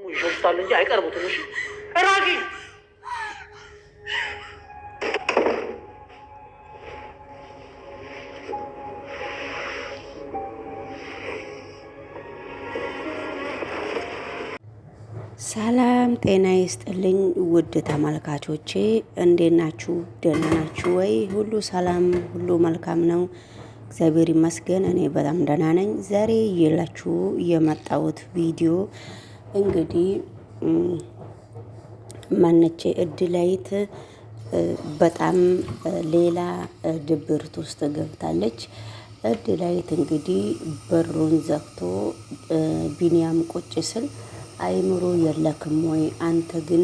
ይሸፍታሉ እንጂ አይቀርቡትም። እሺ ራጊ ሰላም ጤና ይስጥልኝ ውድ ተመልካቾቼ፣ እንዴት ናችሁ? ደህና ናችሁ ወይ? ሁሉ ሰላም፣ ሁሉ መልካም ነው። እግዚአብሔር ይመስገን፣ እኔ በጣም ደህና ነኝ። ዛሬ የላችሁ የመጣሁት ቪዲዮ እንግዲህ ማነች እድላይት በጣም ሌላ ድብርት ውስጥ ገብታለች። እድላይት እንግዲህ በሩን ዘግቶ ቢኒያም ቁጭ ስል አይምሮ የለክም ወይ? አንተ ግን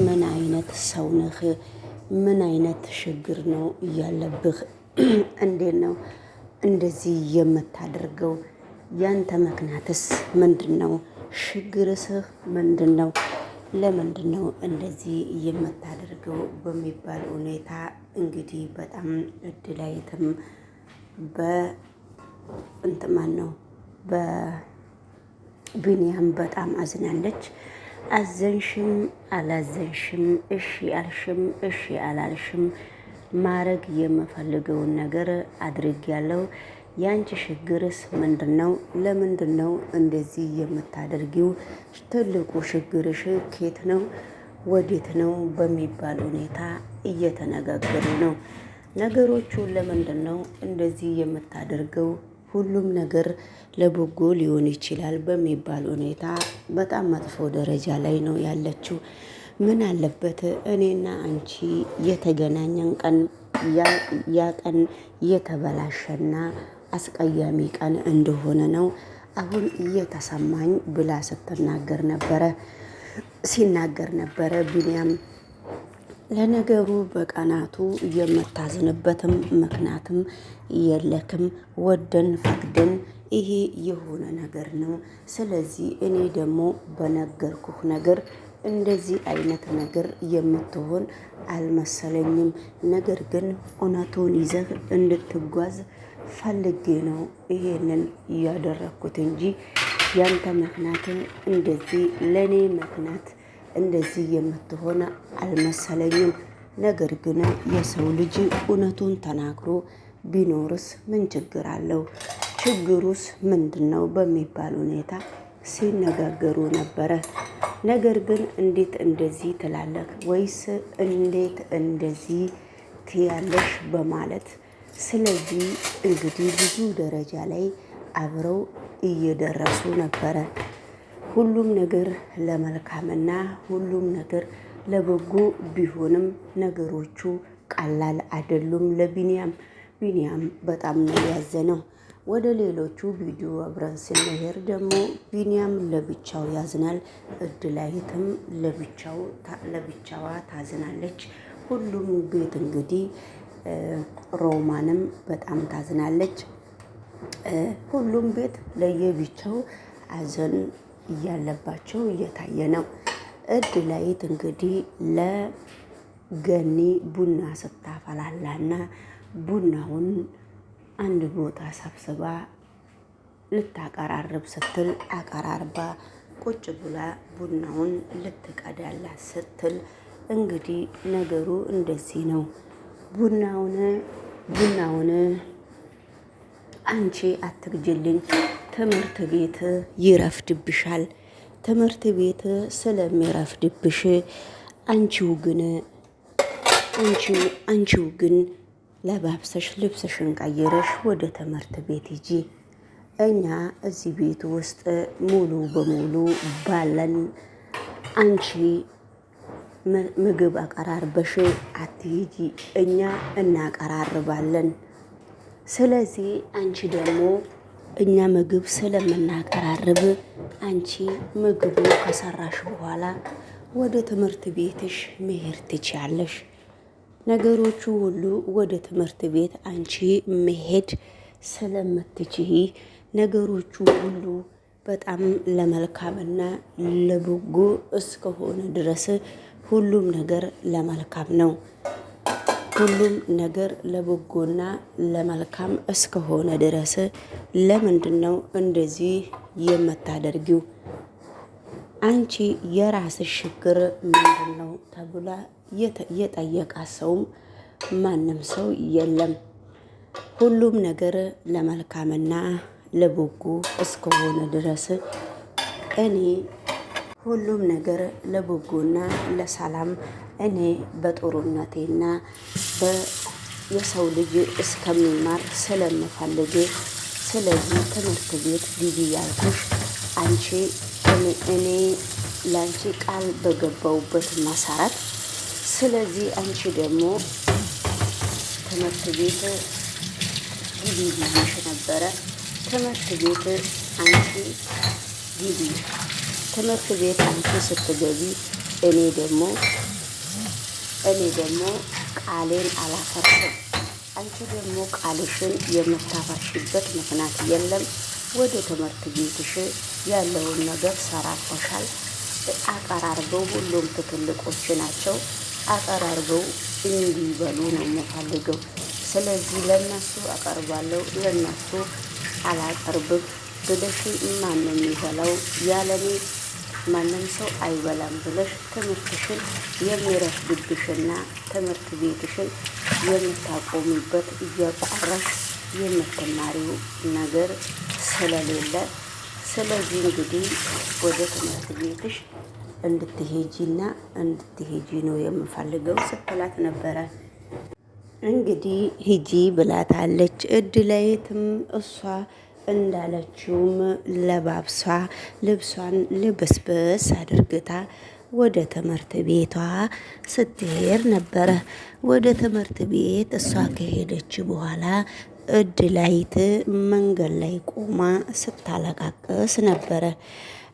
ምን አይነት ሰው ነህ? ምን አይነት ችግር ነው እያለብህ? እንዴት ነው እንደዚህ የምታደርገው? ያንተ ምክንያትስ ምንድነው? ችግርህ ምንድነው? ለምንድን ነው እንደዚህ የምታደርገው? በሚባል ሁኔታ እንግዲህ በጣም እድላይትም በእንትማን ነው ቢኒያም በጣም አዝናለች። አዘንሽም አላዘንሽም፣ እሺ አልሽም እሺ አላልሽም፣ ማረግ የምፈልገውን ነገር አድርጌያለሁ። ያንቺ ችግርስ ምንድነው? ለምንድነው እንደዚህ የምታደርጊው? ትልቁ ችግርሽ ኬት ነው ወዴት ነው በሚባል ሁኔታ እየተነጋገሩ ነው። ነገሮቹ ለምንድነው እንደዚህ የምታደርገው? ሁሉም ነገር ለበጎ ሊሆን ይችላል በሚባል ሁኔታ በጣም መጥፎ ደረጃ ላይ ነው ያለችው። ምን አለበት እኔና አንቺ የተገናኘን ቀን ያ ቀን የተበላሸና አስቀያሚ ቀን እንደሆነ ነው አሁን እየተሰማኝ ብላ ሲናገር ነበረ ቢኒያም። ለነገሩ በቀናቱ የምታዝንበትም ምክንያትም የለክም። ወደን ፈቅደን ይሄ የሆነ ነገር ነው። ስለዚህ እኔ ደግሞ በነገርኩህ ነገር እንደዚህ አይነት ነገር የምትሆን አልመሰለኝም። ነገር ግን እውነቱን ይዘህ እንድትጓዝ ፈልጌ ነው ይሄንን ያደረኩት እንጂ ያንተ ምክንያት እንደዚህ ለኔ ምክንያት እንደዚህ የምትሆን አልመሰለኝም። ነገር ግን የሰው ልጅ እውነቱን ተናግሮ ቢኖርስ ምን ችግር አለው? ችግሩስ ምንድነው? በሚባል ሁኔታ ሲነጋገሩ ነበረ። ነገር ግን እንዴት እንደዚህ ትላለህ ወይስ እንዴት እንደዚህ ትያለሽ በማለት ስለዚህ እንግዲህ ብዙ ደረጃ ላይ አብረው እየደረሱ ነበረ። ሁሉም ነገር ለመልካምና ሁሉም ነገር ለበጎ ቢሆንም ነገሮቹ ቀላል አይደሉም። ቢኒያም በጣም ነው ያዘነው። ወደ ሌሎቹ ቪዲዮ አብረን ስንሄድ ደግሞ ቢኒያም ለብቻው ያዝናል፣ እድላይትም ለብቻዋ ታዝናለች። ሁሉም ቤት እንግዲህ ሮማንም በጣም ታዝናለች። ሁሉም ቤት ለየብቻው አዘን እያለባቸው እየታየ ነው። እድላይት እንግዲህ ለገኒ ቡና ስታፈላላና ቡናውን አንድ ቦታ ሰብስባ ልታቀራርብ ስትል አቀራርባ ቁጭ ብላ ቡናውን ልትቀዳላት ስትል እንግዲህ ነገሩ እንደዚህ ነው። ቡናውን አንቺ አትግጅልኝ፣ ትምህርት ቤት ይረፍድብሻል። ትምህርት ቤት ስለሚረፍድብሽ አንቺው ግን ለባብሰሽ ልብስሽን ቀይረሽ ወደ ትምህርት ቤት ሂጂ። እኛ እዚህ ቤት ውስጥ ሙሉ በሙሉ ባለን አንቺ ምግብ አቀራርበሽ አትሂጂ፣ እኛ እናቀራርባለን። ስለዚህ አንቺ ደግሞ እኛ ምግብ ስለምናቀራርብ አንቺ ምግቡ ከሰራሽ በኋላ ወደ ትምህርት ቤትሽ መሄድ ትችያለሽ። ነገሮቹ ሁሉ ወደ ትምህርት ቤት አንቺ መሄድ ስለምትችይ ነገሮቹ ሁሉ በጣም ለመልካምና ለበጎ እስከሆነ ድረስ ሁሉም ነገር ለመልካም ነው። ሁሉም ነገር ለበጎና ለመልካም እስከሆነ ድረስ ለምንድን ነው እንደዚህ የምታደርጊው? አንቺ የራስሽ ችግር ምንድን ነው ተብላ የጠየቃት ሰውም ማንም ሰው የለም። ሁሉም ነገር ለመልካምና ለበጎ እስከሆነ ድረስ እኔ ሁሉም ነገር ለበጎና ለሰላም እኔ በጥሩነቴና የሰው ልጅ እስከሚማር ስለምፈልግ ስለዚህ ትምህርት ቤት ግቢ ያልኩሽ አንቺ እኔ ለአንቺ ቃል በገባውበት መሰረት ስለዚህ አንቺ ደግሞ ትምህርት ቤት ግቢ ብዬሽ ነበረ። ትምህርት ቤት አንቺ ግቢ። ትምህርት ቤት አንቺ ስትገቢ እኔ ደግሞ ቃሌን አላፈርስም። አንቺ ደግሞ ቃልሽን የምታፈርሽበት ምክንያት የለም። ወደ ትምህርት ቤትሽ ያለውን ነገር ሰራተሻል። አቀራርበው ሁሉም ትልቆች ናቸው። አቀራርበው እንዲበሉ ነው የምፈልገው። ስለዚህ ለነሱ አቀርባለሁ፣ ለነሱ አላቀርብም ብለሽ ማንም ይበላው ያለኔ ማንም ሰው አይበላም ብለሽ ትምህርትሽን የሚረፍድብሽና ትምህርት ቤትሽን የምታቆሚበት እያቋረሽ የምትማሪው ነገር ስለሌለ ስለዚህ እንግዲህ ወደ ትምህርት ቤትሽ እንድትሄጂ ነው የምፈልገው ስትላት ነበረ። እንግዲህ ሂጂ ብላታለች። እድለይትም እሷ እንዳለችውም ለባብሷ ልብሷን ልብስብስ አድርግታ ወደ ትምህርት ቤቷ ስትሄድ ነበረ። ወደ ትምህርት ቤት እሷ ከሄደች በኋላ እድላይት መንገድ ላይ ቆማ ስታለቃቅስ ነበረ።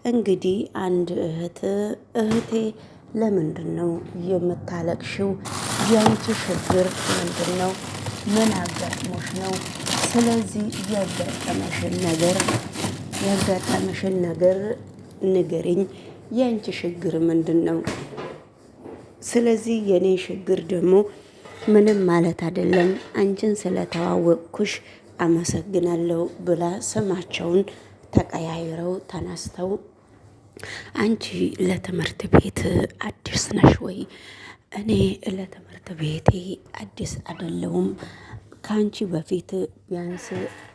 እንግዲህ አንድ እህቴ ለምንድን ነው የምታለቅሽው? ያንቺ ችግር ምንድን ነው? ምን አጋጥሞሽ ነው? ስለዚህ ያጋጠመሽን ነገር ንገሪኝ። ያንቺ ችግር ምንድን ነው? ስለዚህ የኔ ችግር ደግሞ ምንም ማለት አይደለም፣ አንቺን ስለተዋወቅኩሽ አመሰግናለሁ ብላ ስማቸውን ተቀያይረው ተነስተው አንቺ ለትምህርት ቤት አዲስ ነሽ ወይ? እኔ ለትምህርት ቤቴ አዲስ አይደለሁም። ከአንቺ በፊት ቢያንስ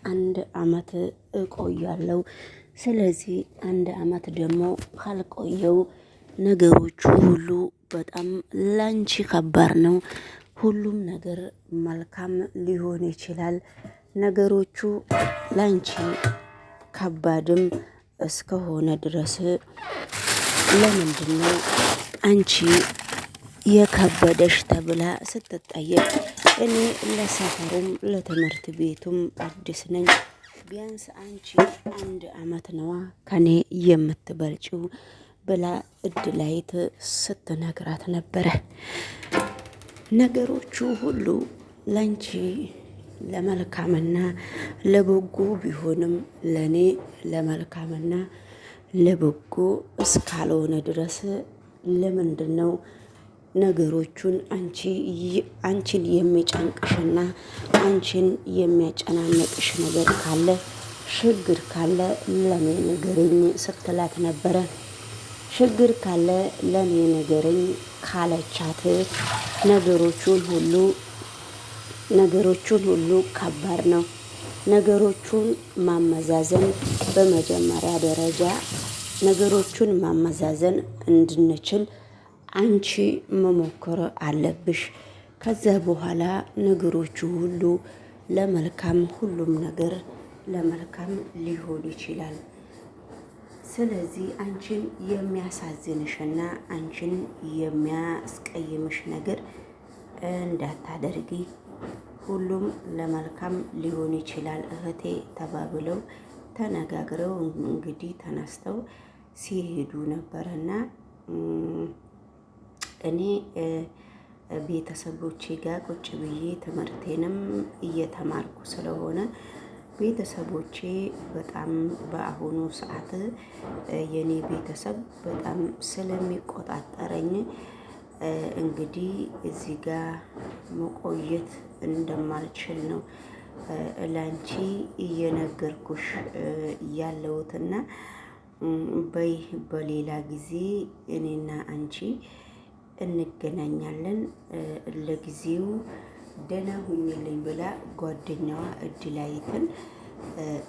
1 ዓመት እቆያለሁ። ስለዚህ 1 ዓመት ደግሞ ካልቆየው ነገሮቹ ሁሉ በጣም ላንቺ ከባድ ነው። ሁሉም ነገር መልካም ሊሆን ይችላል። ነገሮቹ ላንቺ ከባድም እስከሆነ ድረስ ለምንድን ነው አንቺ የከበደሽ ተብላ ስትጠየቅ እኔ ለሰፈሩም ለትምህርት ቤቱም አዲስ ነኝ። ቢያንስ አንቺ 1 ዓመት ነዋ ከኔ የምትበልጪው ብላ እድላይት ስትነግራት ነበረ። ነገሮቹ ሁሉ ላንቺ ለመልካምና ለበጎ ቢሆንም ለኔ ለመልካምና ለበጎ እስካልሆነ ድረስ ለምንድን ነው ነገሮቹን አንቺን የሚጨንቅሽና አንቺን የሚያጨናነቅሽ ነገር ካለ ችግር ካለ ለኔ ንገረኝ ስትላት ነበረ። ችግር ካለ ለኔ ንገረኝ ካለቻት ነገሮቹን ሁሉ ከባድ ነው። ነገሮቹን ማመዛዘን በመጀመሪያ ደረጃ ነገሮቹን ማመዛዘን እንድንችል አንቺ መሞከር አለብሽ። ከዛ በኋላ ነገሮቹ ሁሉ ለመልካም ሁሉም ነገር ለመልካም ሊሆን ይችላል። ስለዚህ አንቺን የሚያሳዝንሽና አንቺን የሚያስቀይምሽ ነገር እንዳታደርጊ። ሁሉም ለመልካም ሊሆን ይችላል እህቴ ተባብለው ተነጋግረው እንግዲህ ተነስተው ሲሄዱ ነበረና እኔ ቤተሰቦቼ ጋር ቁጭ ብዬ ትምህርቴንም እየተማርኩ ስለሆነ ቤተሰቦቼ በጣም በአሁኑ ሰዓት የኔ ቤተሰብ በጣም ስለሚቆጣጠረኝ እንግዲህ እዚህ ጋር መቆየት እንደማልችል ነው ላንቺ እየነገርኩሽ ያለሁትና በይ በሌላ ጊዜ እኔና አንቺ እንገናኛለን፣ ለጊዜው ደህና ሁኚልኝ ብላ ጓደኛዋ እድላይትን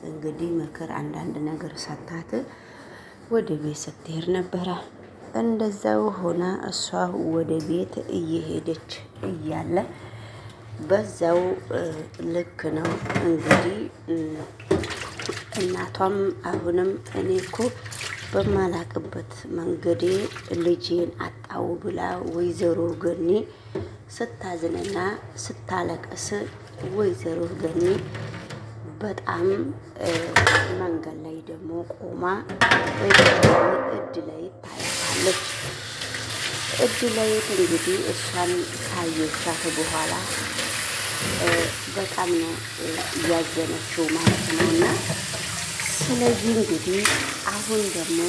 እንግዲህ ምክር አንዳንድ ነገር ሰታት ወደ ቤት ስትሄድ ነበረ። እንደዛው ሆና እሷ ወደ ቤት እየሄደች እያለ በዛው ልክ ነው እንግዲህ እናቷም አሁንም እኔ እኮ በማላቅበት መንገዴ ልጄን አጣው ብላ ወይዘሮ ገኒ ስታዝንና ስታለቅስ ወይዘሮ ገኒ በጣም መንገድ ላይ ደግሞ ቆማ እድላይት ታያታለች። እድላይት እንግዲህ እሷን ካየቻት በኋላ በጣም ነው እያዘነችው ማለት ነው። እና ስለዚህ እንግዲህ አሁን ደግሞ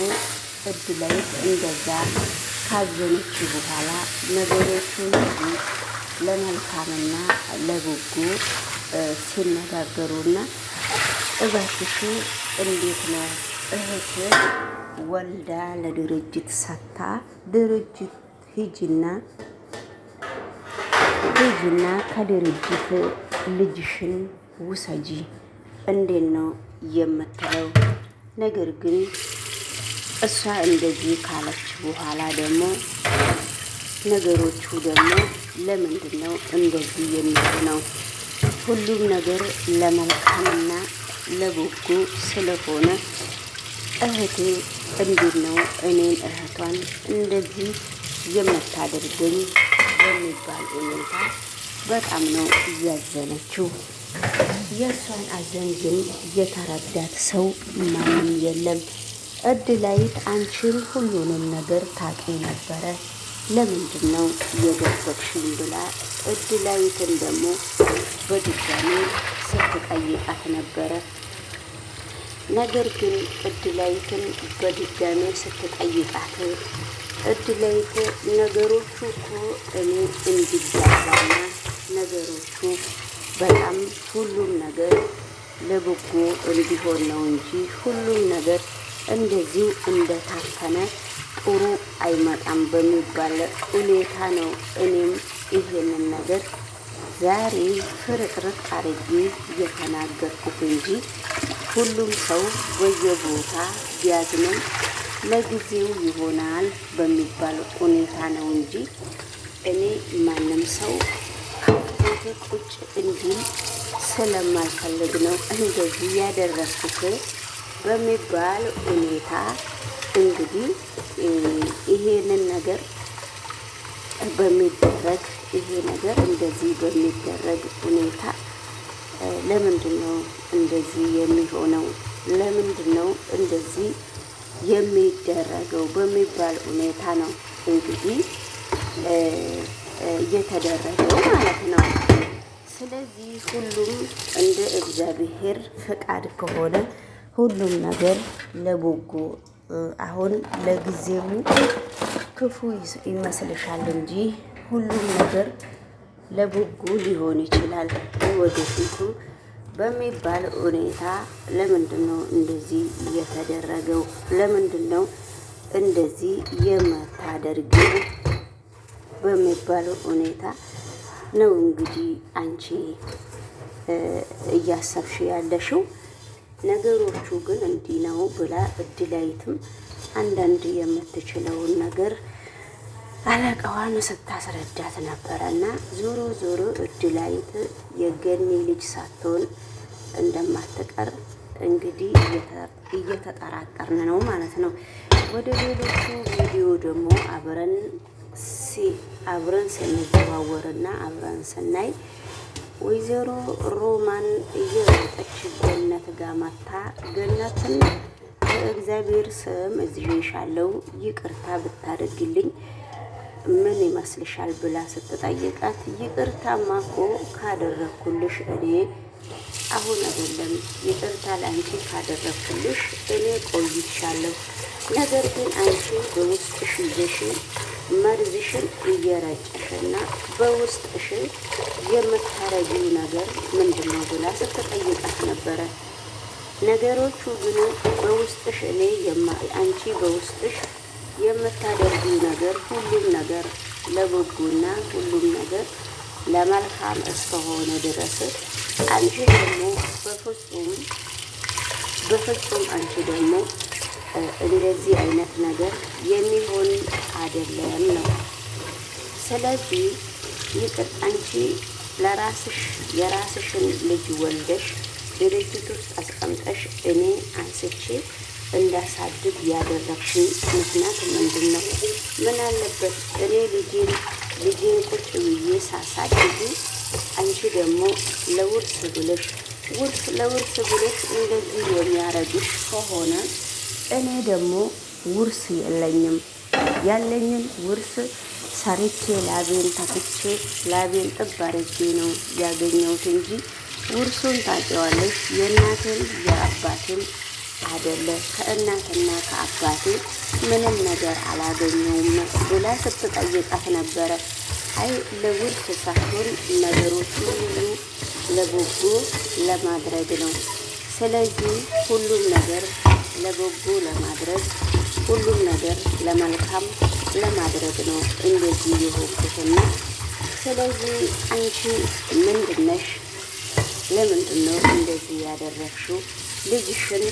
እድላይት እንደዛ ካዘነች በኋላ ነገሮቹን ለመልካምና ለበጎ ሲነጋገሩና እባክሽ እንዴት ነው እህት ወልዳ ለድርጅት ሰታ ድርጅት ሂጂና ከድርጅት ልጅሽን ውሰጂ እንዴት ነው የምትለው? ነገር ግን እሷ እንደዚህ ካለች በኋላ ደግሞ ነገሮቹ ደግሞ ለምንድን ነው እንደዚህ የሚሆነው? ሁሉም ነገር ለመልካምና ለበጎ ስለሆነ እህቴ እንዴት ነው እኔን እህቷን እንደዚህ የምታደርገኝ በሚባል ሁኔታ በጣም ነው እያዘነችው። የእሷን አዘን ግን የተረዳት ሰው ማንም የለም። እድላይት አንቺን ሁሉንም ነገር ታውቂ ነበረ፣ ለምንድን ነው የደበቅሽኝ ብላ እድላይትን ደግሞ በድጋሚ ስትጠይቃት ነበረ። ነገር ግን እድላይትን በድጋሚ ስትጠይቃት እድላይት ነገሮቹ እኮ እኔ እንዲባባና ነገሮቹ በጣም ሁሉም ነገር ለበጎ እንዲሆን ነው እንጂ ሁሉም ነገር እንደዚሁ እንደታፈነ ጥሩ አይመጣም በሚባል ሁኔታ ነው እኔም ይሄንን ነገር ዛሬ ፍርጥርጥ አድርጌ እየተናገርኩት እንጂ ሁሉም ሰው በየቦታ ቢያዝንም ለጊዜው ይሆናል በሚባል ሁኔታ ነው እንጂ እኔ ማንም ሰው ከፍቶት ቁጭ እንዲል ስለማልፈልግ ነው እንደዚህ ያደረኩት በሚባል ሁኔታ እንግዲህ ይሄንን ነገር በሚደረግ ይሄ ነገር እንደዚህ በሚደረግ ሁኔታ ለምንድን ነው እንደዚህ የሚሆነው? ለምንድን ነው እንደዚህ የሚደረገው በሚባል ሁኔታ ነው እንግዲህ እየተደረገው ማለት ነው። ስለዚህ ሁሉም እንደ እግዚአብሔር ፍቃድ ከሆነ ሁሉም ነገር ለበጎ አሁን ለጊዜው ክፉ ይመስልሻል እንጂ ሁሉም ነገር ለበጎ ሊሆን ይችላል ወደፊቱ በሚባል ሁኔታ ለምንድን ነው እንደዚህ እየተደረገው? ለምንድን ነው እንደዚህ የምታደርገው በሚባል ሁኔታ ነው እንግዲህ አንቺ እያሰብሽ ያለሽው። ነገሮቹ ግን እንዲህ ነው ብላ እድላይትም አንዳንድ የምትችለውን ነገር አለቃዋን ስታስረዳት ነበረ። እና ዞሮ ዞሮ እድላይት የገኒ ልጅ ሳትሆን እንደማትቀር እንግዲህ እየተጠራጠርን ነው ማለት ነው። ወደ ሌሎቹ ቪዲዮ ደግሞ አብረን ስንዘዋወርና አብረን ስናይ ወይዘሮ ሮማን እየሮጠች ገነት ጋር መታ ገነትን በእግዚአብሔር ስም እዝዤሻለሁ ይቅርታ ብታደርግልኝ ምን ይመስልሻል ብላ ስትጠይቃት ይቅርታማ እኮ ካደረግኩልሽ እኔ አሁን አይደለም ይቅርታ ለአንቺ ካደረግኩልሽ እኔ ቆይቻለሁ። ነገር ግን አንቺ በውስጥሽ ይዘሽ መርዝሽን እየረጨሽና በውስጥሽ የምታረጊው ነገር ምንድን ነው ብላ ስትጠይቃት ነበረ። ነገሮቹ ግን በውስጥሽ አንቺ በውስጥሽ የምታደርጊው ነገር ሁሉም ነገር ለበጎና ሁሉም ነገር ለመልካም እስከሆነ ድረስ አንቺ ደግሞ በፍጹም አንቺ ደግሞ እንደዚህ አይነት ነገር የሚሆን አይደለም ነው። ስለዚህ ይቅር አንቺ ለራስሽ የራስሽን ልጅ ወልደሽ ድርጅት ውስጥ አስቀምጠሽ እኔ አንስቼ እንዳሳድግ ያደረግሽኝ ምክንያት ምንድን ነው? ምን አለበት እኔ ልጄን ቁጭ ብዬ ሳሳድግ አንቺ ደግሞ ለውርስ ብለሽ እንደዚህ የሚያረግሽ ከሆነ እኔ ደግሞ ውርስ የለኝም። ያለኝን ውርስ ሰርቼ ላቤን ተክቼ ላቤን ጥብ አድርጌ ነው ያገኘሁት እንጂ ውርሱን ታውቂዋለሽ የእናቴን የአባቴን አይደለ ከእናትና ከአባቴ ምንም ነገር አላገኘውም ብላ ስትጠይቃት ነበረ። አይ ለውርስ ሳይሆን ነገሮቹ ሁሉ ለበጎ ለማድረግ ነው። ስለዚህ ሁሉም ነገር ለበጎ ለማድረግ ሁሉም ነገር ለመልካም ለማድረግ ነው እንደዚህ የሆንኩትና ስለዚህ አንቺ ምንድነሽ? ለምንድን ነው እንደዚህ ያደረግሽው? ልጅሽን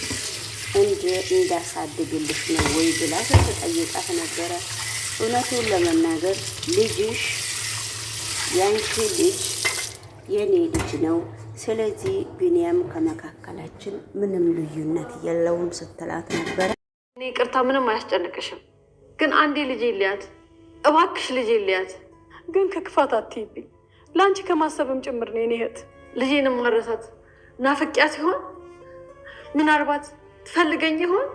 እንዳሳድግልሽ ነው ወይ ብላ ስትጠይቃት ነበረ። እውነቱን ለመናገር ልጅሽ ያንቺ ልጅ የኔ ልጅ ነው። ስለዚህ ቢንያም ከመካከላችን ምንም ልዩነት የለውም ስትላት ነበረ። እኔ ይቅርታ ምንም አያስጨንቅሽም፣ ግን አንዴ ልጄ ልያት እባክሽ፣ ልጄ ልያት። ግን ከክፋት አትይብኝ፣ ለአንቺ ከማሰብም ጭምር ነው የኔ እህት። ልጄንም ማረሳት ናፍቂያት ሲሆን ምናልባት ትፈልገኝ ይሆን?